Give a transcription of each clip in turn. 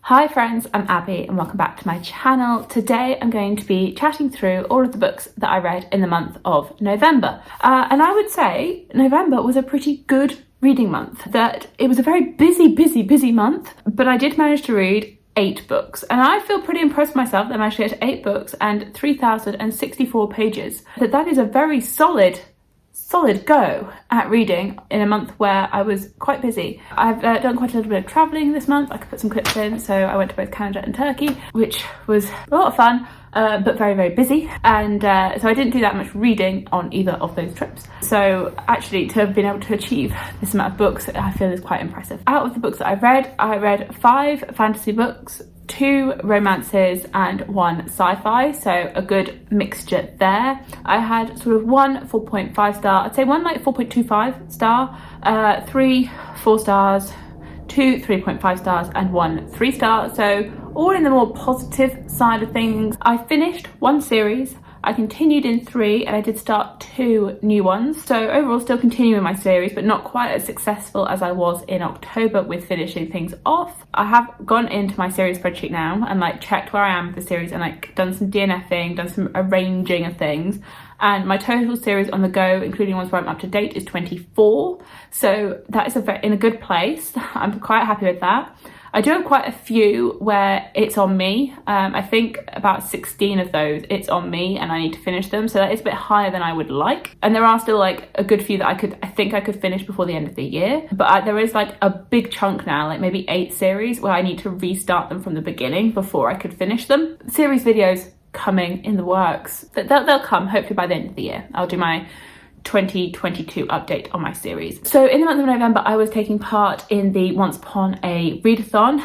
Hi friends, I'm Abby and welcome back to my channel. Today I'm going to be chatting through all of the books that I read in the month of November. And I would say November was a pretty good reading month. That it was a very busy month, but I did manage to read 8 books. And I feel pretty impressed with myself that I managed to get to 8 books and 3,064 pages. That is a very solid go at reading in a month where I was quite busy. I've done quite a little bit of travelling this month. I could put some clips in. So I went to both Canada and Turkey, which was a lot of fun, but very busy. And so I didn't do that much reading on either of those trips. So actually to have been able to achieve this amount of books, I feel is quite impressive. Out of the books that I read 5 fantasy books, 2 romances and 1 sci-fi, so a good mixture there. I had sort of 1 4.5 star, I'd say 1 like 4.25 star, 3 4 stars, 2 3.5 stars and 1 3 star, so all in the more positive side of things. I finished 1 series, I continued in 3 and I did start 2 new ones. So overall still continuing my series, but not quite as successful as I was in October with finishing things off. I have gone into my series spreadsheet now and like checked where I am with the series and like done some DNFing, done some arranging of things. And my total series on the go, including ones where I'm up to date, is 24. So that is in a good place. I'm quite happy with that. I do have quite a few where it's on me. I think about 16 of those it's on me and I need to finish them, so that is a bit higher than I would like. And there are still like a good few that I think I could finish before the end of the year, but there is like a big chunk now, like maybe 8 series where I need to restart them from the beginning before I could finish them. Series videos coming in the works. They'll come hopefully by the end of the year. I'll do my 2022 update on my series. So in the month of November, I was taking part in the Once Upon a Readathon.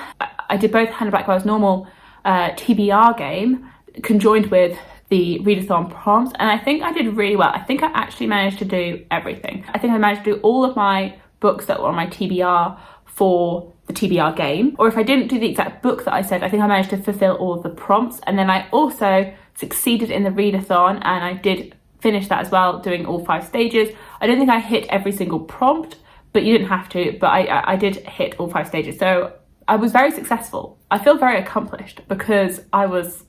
I did both Hannah Blackwell's normal TBR game conjoined with the Readathon prompts, and I think I did really well. I think I actually managed to do everything. I think I managed to do all of my books that were on my TBR for the TBR game, or if I didn't do the exact book that I said, I think I managed to fulfill all of the prompts. And then I also succeeded in the Readathon and I did finish that as well, doing all 5 stages. I don't think I hit every single prompt, but you didn't have to, but I did hit all 5 stages. So I was very successful. I feel very accomplished because I was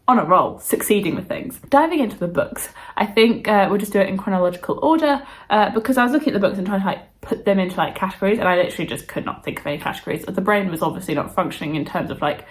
on a roll, succeeding with things. Diving into the books, I think we'll just do it in chronological order because I was looking at the books and trying to like put them into like categories, and I literally just could not think of any categories. The brain was obviously not functioning in terms of like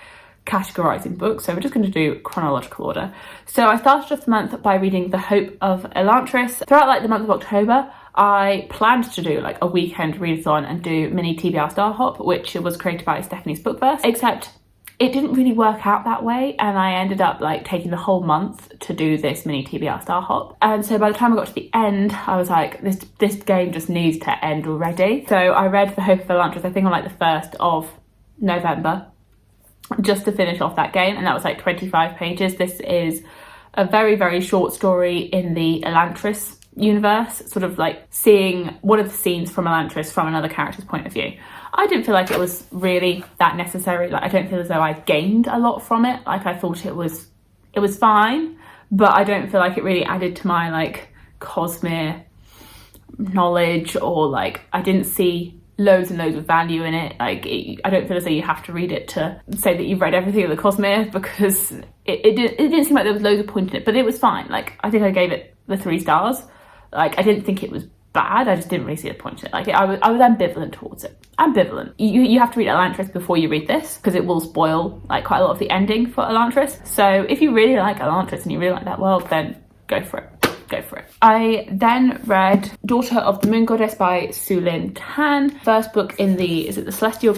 categorizing books, so we're just going to do chronological order. So I started off the month by reading The Hope of Elantris. Throughout like the month of October, I planned to do like a weekend readathon and do mini TBR Star Hop, which was created by Stephanie's Bookverse, except it didn't really work out that way, and I ended up like taking the whole month to do this mini TBR Star Hop. And so by the time I got to the end, I was like, this game just needs to end already. So I read The Hope of Elantris, I think on like the 1st of November, just to finish off that game, and that was like 25 pages. This is a very short story in the Elantris universe, sort of like seeing one of the scenes from Elantris from another character's point of view. I didn't feel like it was really that necessary. Like I don't feel as though I gained a lot from it. Like I thought it was fine, but I don't feel like it really added to my like Cosmere knowledge, or like I didn't see loads and loads of value in it. Like I don't feel as though you have to read it to say that you've read everything of the Cosmere, because it didn't seem like there was loads of point in it, but it was fine. Like I think I gave it the 3 stars. Like I didn't think it was bad, I just didn't really see the point in it. Like I was ambivalent towards it. Ambivalent. You have to read Elantris before you read this, because it will spoil like quite a lot of the ending for Elantris. So if you really like Elantris and you really like that world, then go for it. Go for it. I then read Daughter of the Moon Goddess by Sulin Tan. First book in the Celestial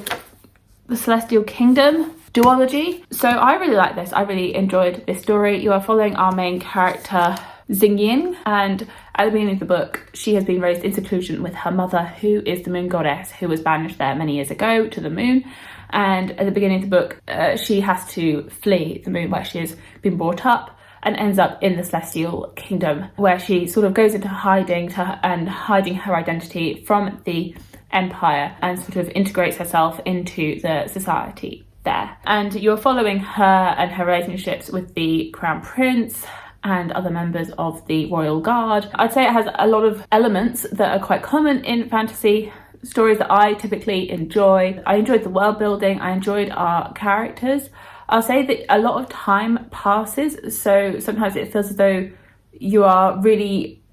Kingdom duology. So I really like this. I really enjoyed this story. You are following our main character Xingying, and at the beginning of the book she has been raised in seclusion with her mother, who is the Moon Goddess, who was banished there many years ago to the moon. And at the beginning of the book she has to flee the moon where she has been brought up, and ends up in the Celestial Kingdom, where she sort of goes into hiding hiding her identity from the Empire, and sort of integrates herself into the society there. And you're following her and her relationships with the Crown Prince and other members of the Royal Guard. I'd say it has a lot of elements that are quite common in fantasy stories that I typically enjoy. I enjoyed the world building, I enjoyed our characters. I'll say that a lot of time passes, so sometimes it feels as though you are really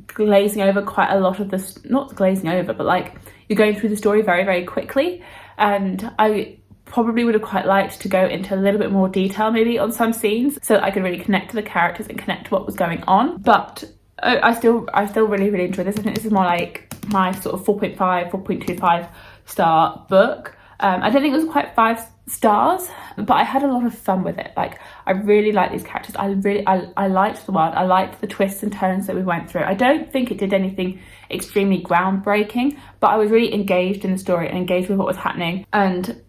glazing over quite a lot of this, not glazing over, but like you're going through the story very, very quickly. And I probably would have quite liked to go into a little bit more detail maybe on some scenes so that I could really connect to the characters and connect to what was going on. But I still really, really enjoy this. I think this is more like my sort of 4.25 star book. I don't think it was quite 5 stars, but I had a lot of fun with it. Like, I really like these characters. I liked the world. I liked the twists and turns that we went through. I don't think it did anything extremely groundbreaking, but I was really engaged in the story and engaged with what was happening and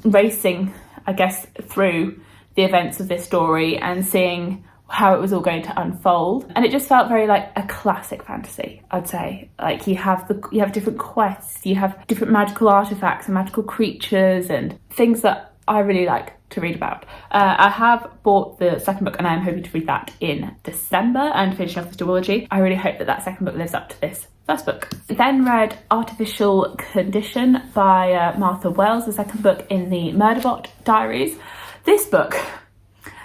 racing, I guess, through the events of this story and seeing how it was all going to unfold. And it just felt very like a classic fantasy, I'd say. Like, you have different quests, you have different magical artifacts and magical creatures and things that I really like to read about. I have bought the second book and I'm hoping to read that in December and finish off this duology. I really hope that that second book lives up to this first book. Then read Artificial Condition by Martha Wells, the second book in the Murderbot diaries. This book,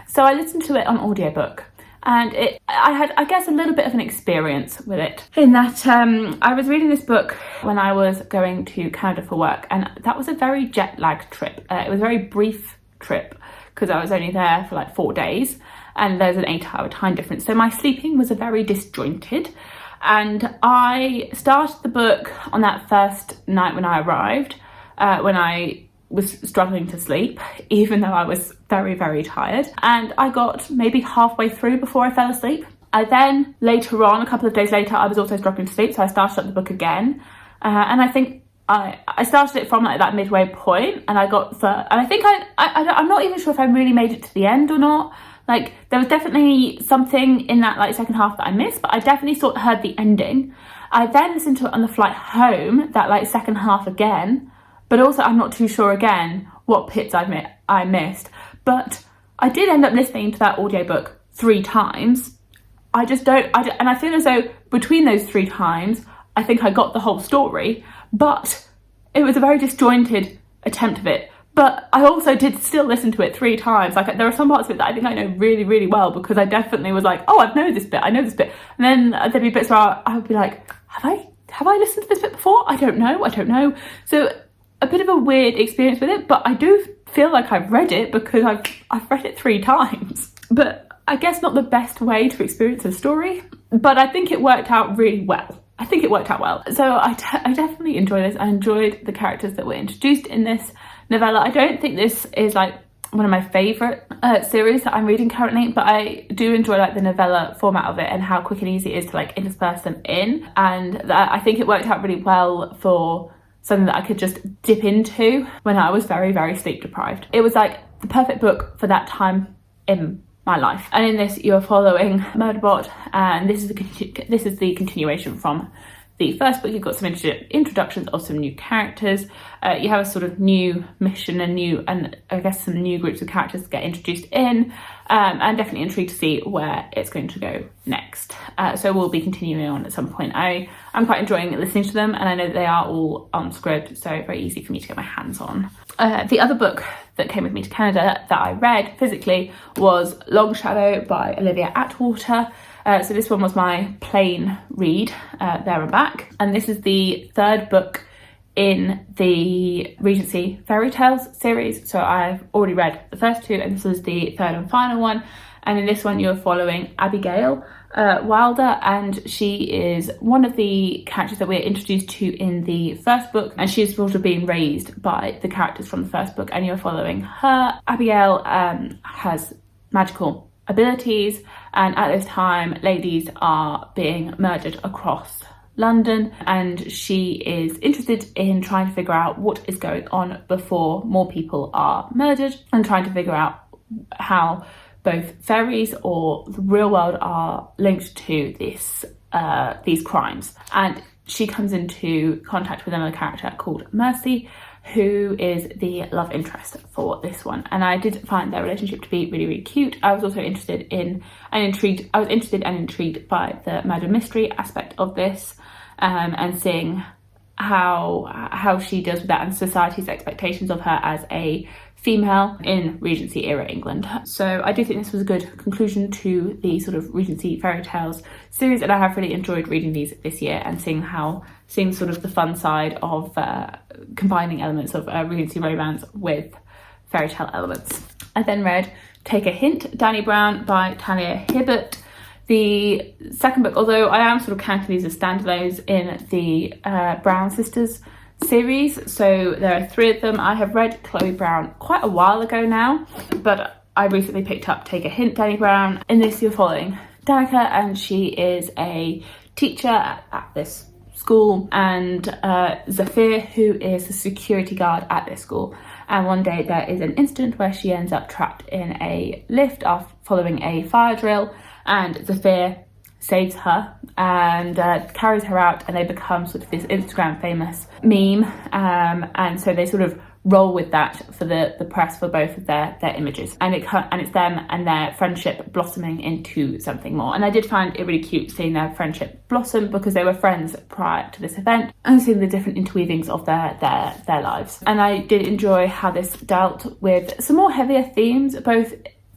so I listened to it on audiobook, and I had, I guess, a little bit of an experience with it in that I was reading this book when I was going to Canada for work, and that was a very jet lag trip. It was a very brief trip because I was only there for like 4 days and there's an 8-hour time difference. So my sleeping was very disjointed, and I started the book on that first night when I arrived, when I was struggling to sleep, even though I was very, very tired. And I got maybe halfway through before I fell asleep. I then, later on, a couple of days later, I was also struggling to sleep, so I started up the book again. And I think I started it from like that midway point, and I got and I think I'm not even sure if I really made it to the end or not. Like, there was definitely something in that like second half that I missed, but I definitely heard the ending. I then listened to it on the flight home, that like second half again, but also I'm not too sure again what bits I missed. But I did end up listening to that audiobook 3 times. I feel as though between those 3 times, I think I got the whole story, but it was a very disjointed attempt of it. But I also did still listen to it 3 times. Like, there are some parts of it that I think I know really, really well, because I definitely was like, oh, I know this bit. And then there'd be bits where I would be like, have I listened to this bit before? I don't know. So a bit of a weird experience with it, but I do feel like I've read it because I've read it 3 times. But I guess not the best way to experience a story, but I think it worked out really well. So I definitely enjoyed this. I enjoyed the characters that were introduced in this novella. I don't think this is like one of my favourite series that I'm reading currently, but I do enjoy like the novella format of it and how quick and easy it is to like intersperse them in. And I think it worked out really well for something that I could just dip into when I was very, very sleep deprived. It was like the perfect book for that time in my life. And in this, you're following Murderbot, and this is the continuation from the first book. You've got some introductions of some new characters. You have a sort of new mission and I guess some new groups of characters to get introduced in. And definitely intrigued to see where it's going to go next. So we'll be continuing on at some point. I'm quite enjoying listening to them, and I know that they are all unscripted, so very easy for me to get my hands on. The other book that came with me to Canada that I read physically was Longshadow by Olivia Atwater. So this one was my plain read, there and back. And this is the 3rd book in the Regency Fairy Tales series. So I've already read the first 2, and this is the 3rd and final one. And in this one, you're following Abigail Wilder, and she is one of the characters that we're introduced to in the first book, and she's sort of being raised by the characters from the first book, and you're following her. Abigail has magical abilities, and at this time, ladies are being murdered across London, and she is interested in trying to figure out what is going on before more people are murdered, and trying to figure out how both fairies or the real world are linked to these crimes. And she comes into contact with another character called Mercy, who is the love interest for this one. And I did find their relationship to be really, really cute. I was also interested and intrigued by the murder mystery aspect of this, and seeing how she deals with that and society's expectations of her as a female in Regency era England. So I do think this was a good conclusion to the sort of Regency fairy tales series, and I have really enjoyed reading these this year and seeing sort of the fun side of combining elements of Regency romance with fairy tale elements. I then read Take a Hint, Dani Brown by Talia Hibbert. The second book, although I am sort of counting these as standalones in the Brown Sisters series, so there are 3 of them. I have read Chloe Brown quite a while ago now, but I recently picked up Take a Hint, Dani Brown. In this you're following Danica, and she is a teacher at this school, and Zafir, who is the security guard at this school. And one day there is an incident where she ends up trapped in a lift after following a fire drill, and Zafir saves her and carries her out, and they become sort of this Instagram famous meme, and so they sort of roll with that for the press for both of their images, and it's them and their friendship blossoming into something more. And I did find it really cute seeing their friendship blossom, because they were friends prior to this event, and seeing the different interweavings of their lives. And I did enjoy how this dealt with some more heavier themes,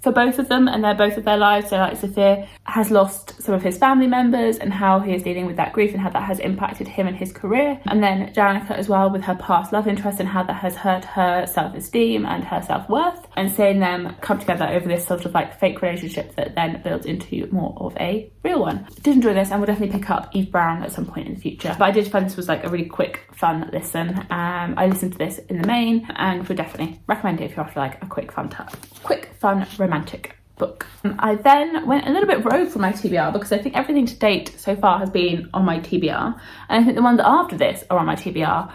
for both of them, and both of their lives. So like Zafir has lost some of his family members, and how he is dealing with that grief and how that has impacted him and his career. And then Danica as well, with her past love interest and how that has hurt her self-esteem and her self-worth, and seeing them come together over this sort of like fake relationship that then builds into more of a real one. Did enjoy this, and will definitely pick up Eve Brown at some point in the future. But I did find this was like a really quick, fun listen. I listened to this in the main, and would definitely recommend it if you're after like a quick, fun romantic book. I then went a little bit rogue for my TBR, because I think everything to date so far has been on my TBR, and I think the ones after this are on my TBR,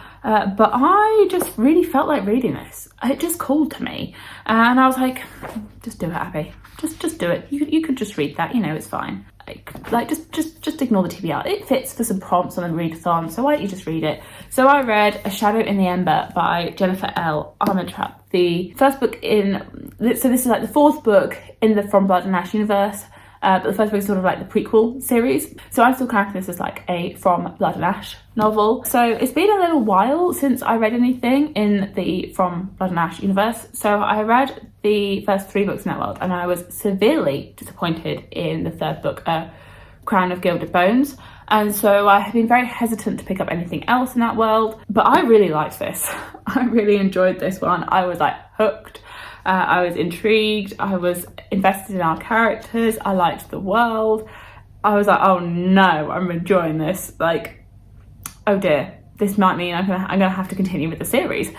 but I just really felt like reading this. It just called to me, and I was like, just do it, Abby, just do it. You could just read that, it's fine. Like just ignore the TBR. It fits for some prompts on a readathon, so why don't you just read it? So I read A Shadow in the Ember by Jennifer L. Armentrout, the first book so this is like the 4th book in the From Blood and Ash universe, but the first book is sort of like the prequel series. So I'm still counting this as like a From Blood and Ash novel. So it's been a little while since I read anything in the From Blood and Ash universe. So I read the first 3 books in that world, and I was severely disappointed in the 3rd book, Crown of Gilded Bones. And so I have been very hesitant to pick up anything else in that world, but I really liked this. I really enjoyed this one. I was like hooked. I was intrigued. I was invested in our characters. I liked the world. I was like, oh no, I'm enjoying this. Like, oh dear, this might mean I'm gonna have to continue with the series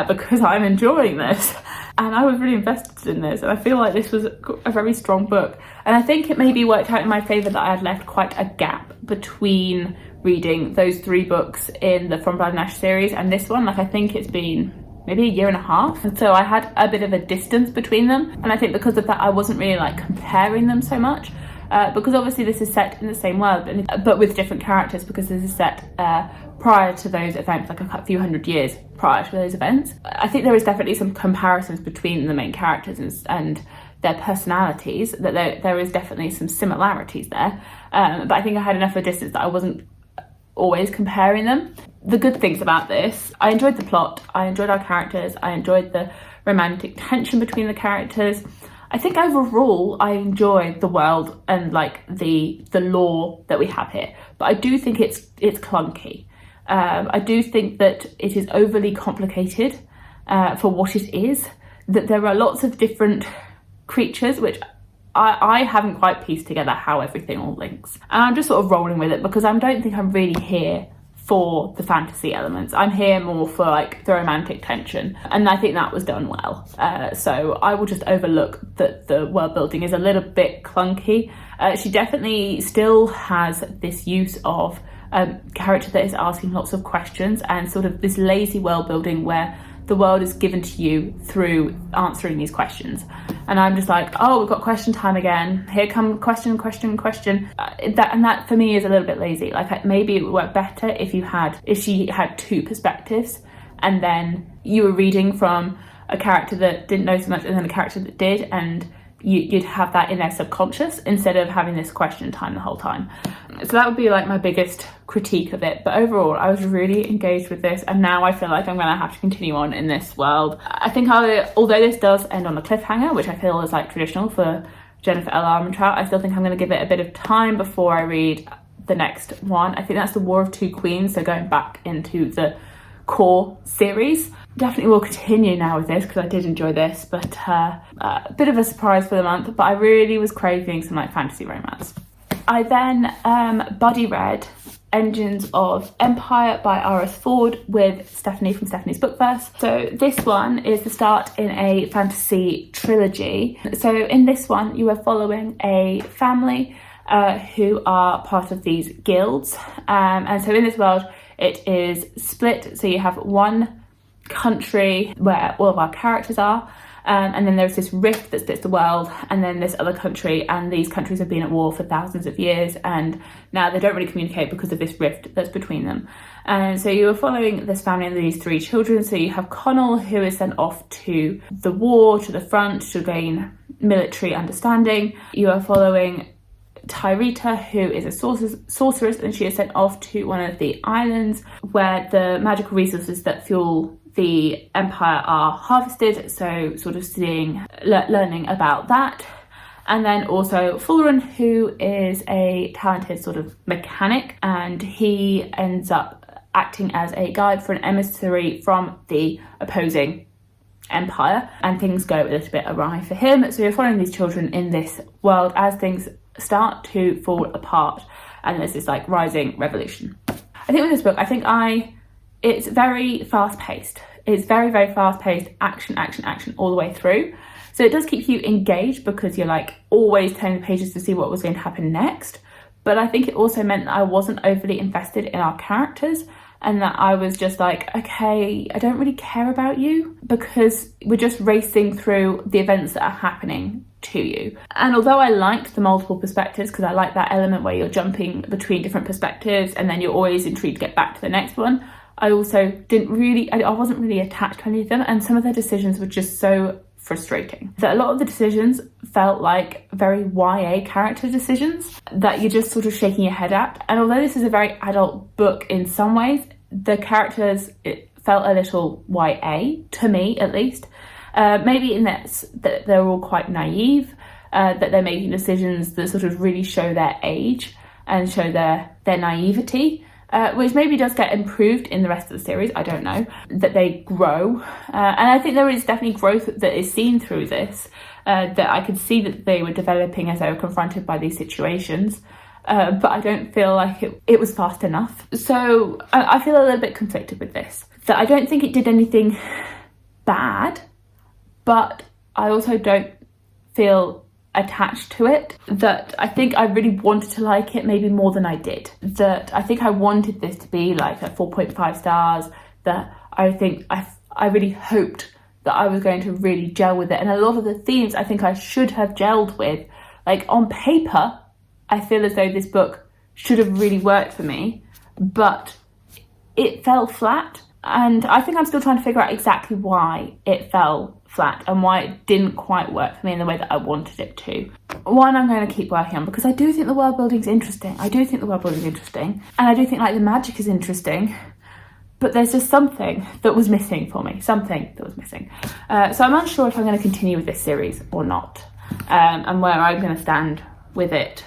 because I'm enjoying this. And I was really invested in this, and I feel like this was a very strong book. And I think it maybe worked out in my favour that I had left quite a gap between reading those 3 books in the From Blood and Ash series and this one. Like, I think it's been maybe a year and a half, and so I had a bit of a distance between them, and I think because of that I wasn't really like comparing them so much, because obviously this is set in the same world but with different characters, because this is set prior to those events, like a few hundred years prior to those events. I think there is definitely some comparisons between the main characters and their personalities, that there is definitely some similarities there, but I think I had enough of a distance that I wasn't always comparing them. The good things about this, I enjoyed the plot, I enjoyed our characters, I enjoyed the romantic tension between the characters. I think overall I enjoyed the world and like the lore that we have here, but I do think it's clunky. I do think that it is overly complicated for what it is, that there are lots of different creatures which I haven't quite pieced together how everything all links, and I'm just sort of rolling with it because I don't think I'm really here for the fantasy elements. I'm here more for like the romantic tension, and I think that was done well. So I will just overlook that the world building is a little bit clunky. She definitely still has this use of character that is asking lots of questions and sort of this lazy world building where the world is given to you through answering these questions. And I'm just like, oh, we've got question time again. Here come question. That for me is a little bit lazy. Like maybe it would work better if she had 2 perspectives, and then you were reading from a character that didn't know so much and then a character that did, and you'd have that in their subconscious instead of having this question time the whole time. So that would be like my biggest critique of it. But overall, I was really engaged with this, and now I feel like I'm going to have to continue on in this world. I think although this does end on a cliffhanger, which I feel is like traditional for Jennifer L. Armentrout, I still think I'm going to give it a bit of time before I read the next one. I think that's The War of Two Queens, so going back into the core series. Definitely will continue now with this because I did enjoy this, but a bit of a surprise for the month, but I really was craving some like fantasy romance. I then buddy read Engines of Empire by R.S. Ford with Stephanie from Stephanie's Bookverse. So this one is the start in a fantasy trilogy. So in this one you are following a family who are part of these guilds, and so in this world it is split, so you have one country where all of our characters are, and then there's this rift that splits the world, and then this other country, and these countries have been at war for thousands of years, and now they don't really communicate because of this rift that's between them. And so you are following this family and these three children. So you have Connell, who is sent off to the war, to the front, to gain military understanding. You are following Tyrita, who is a sorceress, and she is sent off to one of the islands where the magical resources that fuel the empire are harvested, so sort of learning about that. And then also Fullerin, who is a talented sort of mechanic, and he ends up acting as a guide for an emissary from the opposing empire, and things go a little bit awry for him. So you're following these children in this world as things start to fall apart, and there's this like rising revolution. I think with this book, it's very fast paced. It's very, very fast paced, action all the way through. So it does keep you engaged because you're like always turning the pages to see what was going to happen next. But I think it also meant that I wasn't overly invested in our characters, and that I was just like, okay, I don't really care about you because we're just racing through the events that are happening to you. And although I liked the multiple perspectives, because I like that element where you're jumping between different perspectives and then you're always intrigued to get back to the next one, I also I wasn't really attached to any of them, and some of their decisions were just so frustrating. That a lot of the decisions felt like very YA character decisions that you're just sort of shaking your head at. And although this is a very adult book in some ways, the characters, it felt a little YA, to me at least. Maybe in that they're all quite naive, that they're making decisions that sort of really show their age and show their naivety. Which maybe does get improved in the rest of the series, I don't know, that they grow. And I think there is definitely growth that is seen through this, that I could see that they were developing as they were confronted by these situations. But I don't feel like it was fast enough. So I feel a little bit conflicted with this. That I don't think it did anything bad, but I also don't feel attached to it, that I think I really wanted to like it maybe more than I did. That I think I wanted this to be like a 4.5 stars, that I think I really hoped that I was going to really gel with it. And a lot of the themes I think I should have gelled with. Like on paper, I feel as though this book should have really worked for me, but it fell flat. And I think I'm still trying to figure out exactly why it fell flat and why it didn't quite work for me in the way that I wanted it to. One, I'm going to keep working on, because I do think the world building's interesting. And I do think like the magic is interesting, but there's just something that was missing for me. So I'm unsure if I'm going to continue with this series or not, and where I'm going to stand with it.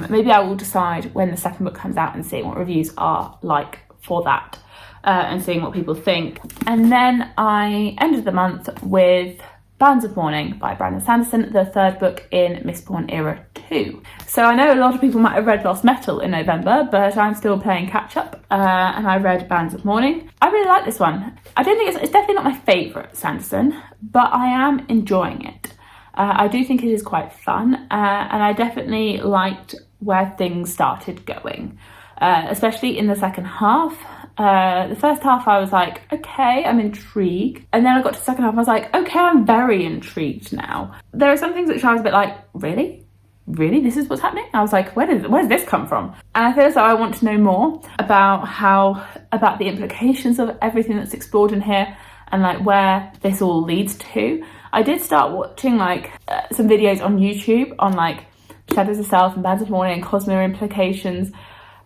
Maybe I will decide when the second book comes out and see what reviews are like for that. And seeing what people think. And then I ended the month with Bands of Mourning by Brandon Sanderson, the third book in Mistborn Era 2. So I know a lot of people might have read Lost Metal in November, but I'm still playing catch up, and I read Bands of Mourning. I really like this one. I don't think it's definitely not my favourite Sanderson, but I am enjoying it. I do think it is quite fun, and I definitely liked where things started going, especially in the second half. The first half I was like, okay, I'm intrigued. And then I got to the second half, I was like, okay, I'm very intrigued now. There are some things which I was a bit like, really? Really? This is what's happening? I was like, where does this come from? And I feel as though I want to know more about the implications of everything that's explored in here, and like where this all leads to. I did start watching like some videos on YouTube on like Shadows of Self and Bands of Mourning and Cosmere implications,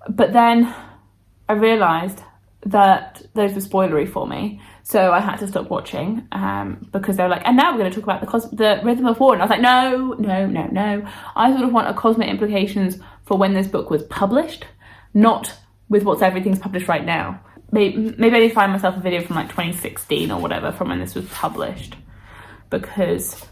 but then I realised that those were spoilery for me, so I had to stop watching because they were like, and now we're going to talk about the Rhythm of War, and I was like, no, I sort of want a Cosmere implications for when this book was published, not with everything's published right now. Maybe I need to find myself a video from like 2016 or whatever from when this was published, because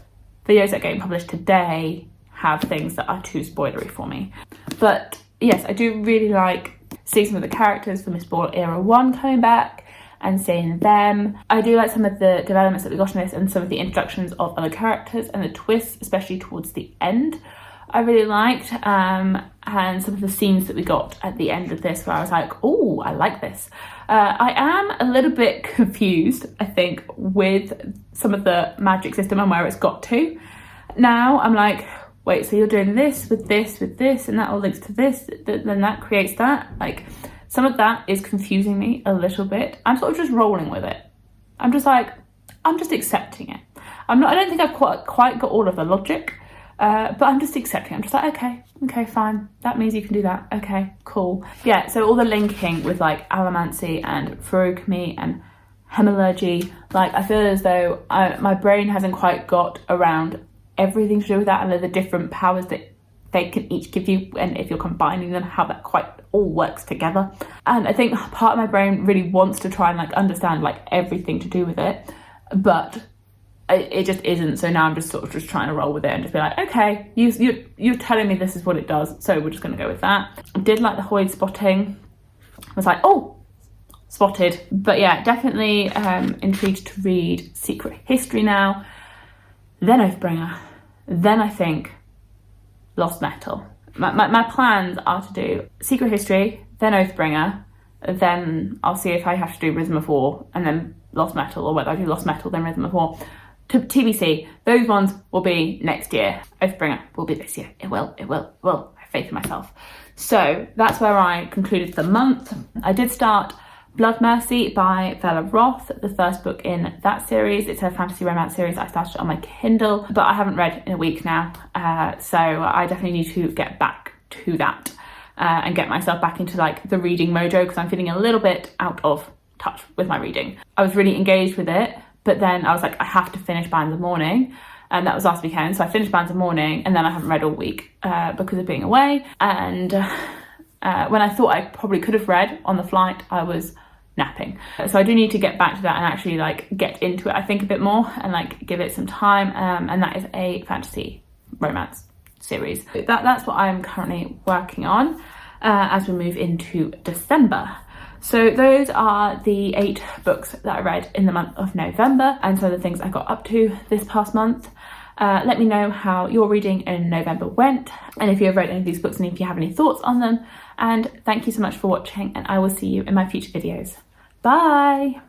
videos that are getting published today have things that are too spoilery for me. But yes, I do really like seeing some of the characters from Miss Ball Era 1 coming back and seeing them. I do like some of the developments that we got in this and some of the introductions of other characters and the twists, especially towards the end, I really liked. And some of the scenes that we got at the end of this where I was like, oh, I like this. I am a little bit confused, I think, with some of the magic system and where it's got to. Now I'm like, wait, so you're doing this, and that all links to this, then that creates that. Like, some of that is confusing me a little bit. I'm sort of just rolling with it. I'm just accepting it. I don't think I've quite got all of the logic, but I'm just accepting it. I'm just like, okay, fine. That means you can do that. Okay, cool. Yeah, so all the linking with like allomancy and Furukmi and hemorrhagy, like I feel as though my brain hasn't quite got around everything to do with that and the different powers that they can each give you, and if you're combining them, how that quite all works together. And I think part of my brain really wants to try and like understand like everything to do with it, but it just isn't. So now I'm just sort of just trying to roll with it and just be like, okay, you're telling me this is what it does, so we're just going to go with that. I did like the Hoyd spotting. I was like, oh, spotted. But yeah, definitely intrigued to read Secret History now, then Oathbringer, then I think Lost Metal. My plans are to do Secret History, then Oathbringer, then I'll see if I have to do Rhythm of War, and then Lost Metal, or whether I do Lost Metal, then Rhythm of War. TBC, those ones will be next year. Oathbringer will be this year. It will. I have faith in myself. So that's where I concluded the month. I did start Blood Mercy by Bella Roth, the first book in that series. It's a fantasy romance series. I started on my Kindle, but I haven't read in a week now. So I definitely need to get back to that and get myself back into like the reading mojo, because I'm feeling a little bit out of touch with my reading. I was really engaged with it, but then I was like, I have to finish Bands of Mourning. And that was last weekend. So I finished Bands of Mourning, and then I haven't read all week because of being away. And when I thought I probably could have read on the flight, I was napping. So I do need to get back to that and actually like get into it, I think, a bit more and like give it some time. And that is a fantasy romance series. That's what I'm currently working on as we move into December. So those are the 8 books that I read in the month of November, and so the things I got up to this past month. Let me know how your reading in November went, and if you have read any of these books and if you have any thoughts on them. And thank you so much for watching, and I will see you in my future videos. Bye!